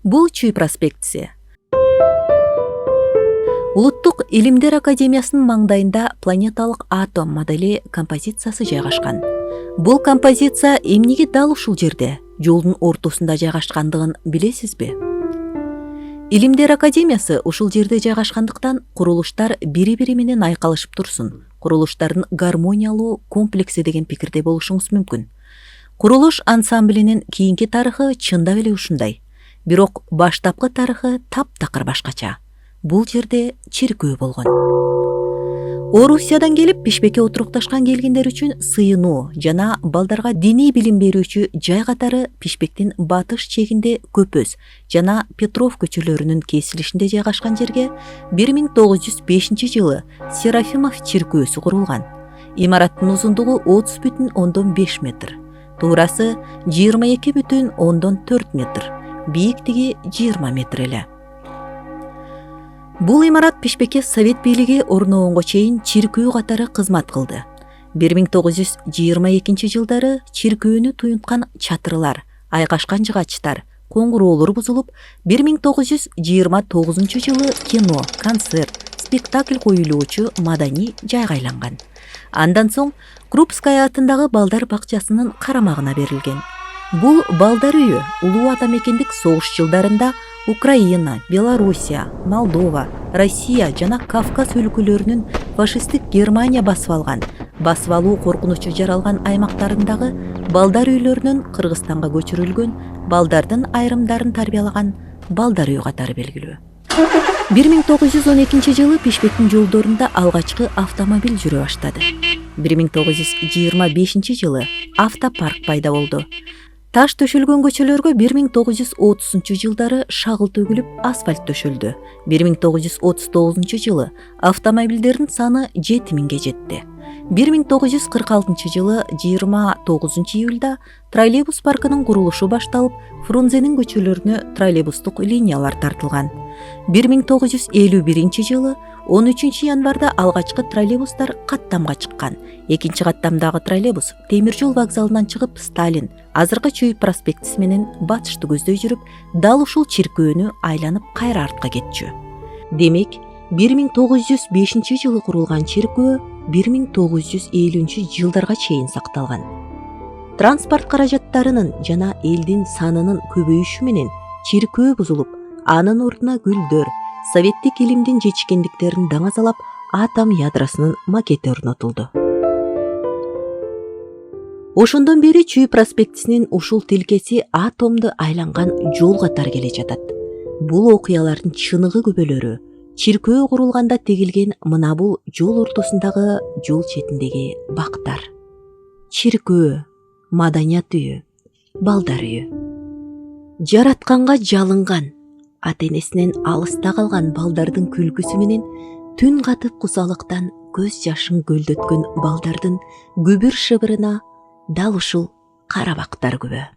Бул Чүй проспектиси. Улуттук Илимдер академиясынын маңдайында планеталык атом модели композициясы жайгашкан. Бул композиция эмнеге дал ушул жерде, жолдун ортосунда жайгашкандыгын билесизби? Илимдер академиясы ушул жерде жайгашкандыктан курулуштар бири-бири менен айкалышып турсун. Курулуштардын гармониялуу комплекси деген пикирде болушуңуз мүмкүн. Курулуш ансамблинин кийинки тарыхы чындап эле ушундай. Бирок баштапкы тарыхы таптакыр башкача. Бул жерде чиркөө болгон. Орусиядан келип Бишкекке отурукташкан келгендер үчүн сыйынуу жана балдарга диний билим берүүчү жай катары Бишкектин батыш чегинде Көпөз жана Петров көчөлөрүнүн кесилишинде жайгашкан жерге 1905-жылы Серафимов чиркөөсү курулган. Имараттын узундугу 30,5 метр, туурасы 22,4 метр, бийиктиги 20 метр эле. Бул имарат Бишкекке Совет бийлиги орногонго чейин чиркөө катары кызмат кылды. 1922-жылдары чиркөөнү туюнткан чатырлар, айкашкан жыгачтар, коңгуроолор бузулуп, 1929-жылы кино, концерт, спектакль коюлуучу маданий жайга айланган. Андан соң Крупская атындагы балдар бакчасынын карамагына берилген. Бул балдар үйү улуу ата мекендик согуш жылдарында Украина, Белоруссия, Молдова, Россия жана Кавказ өлкөлөрүнүн фашисттик Германия басып алган, басып алуу коркунучу жаралган аймактарындагы балдар үйлөрүнөн Кыргызстанга көчүрүлгөн балдардын айрымдарын тарбиялаган балдар үйү катары белгилүү. 1912-жылы Бишкектин жолдорунда алгачкы автомобиль жүрө баштады. 1925-жылы автопарк пайда болду. Таш төшөлгөн көчөлөргө 1930-жылдары шагыл төгүлүп, асфальт төшөлдү. 1939-жылы автомобилдердин саны 7000-ге жетти. 1946-жылы 29 июлда троллейбус паркынын курулушу башталып, Фрунзенин көчөлөрүнө троллейбустук линиялар тартылган. 1951-жылы 13 январда алгачкы троллейбустар каттамга чыккан. Экинчи каттамдагы троллейбус темир жол вокзалынан чыгып, Сталин азыркы Чүй проспектиси менен батышты көздөй жүрүп, дал ушул чиркөөнү айланып кайра артка кетчү. Демек, 1905-жылы курулган чиркөө 1950-жылдарга чейин сакталган. Транспорт каражаттарынын жана элдин санынын көбөйүшү менен чиркөө бузулуп, анын ордуна гүлдөр, советтик илимдин жетишкендиктерин даңазалап, атом ядросунун макети орнотулду. Ошондон бери Чүй проспектисинин ушул тилкеси атомду айланган жол катары келе жатат. Бул окуялардын чыныгы күбөлөрү чиркөө курулганда тегилген мына бул жол ортосундагы жол четиндеги бактар. Чиркөө, маданият үйү, балдар үйү. Жаратканга жалынган, ата-энесинен алыста калган балдардын күлкүсү менен түн катып кусалыктан көз жашын көлдөткөн балдардын күбүр шыбырына дал ушул кара бактар күбө.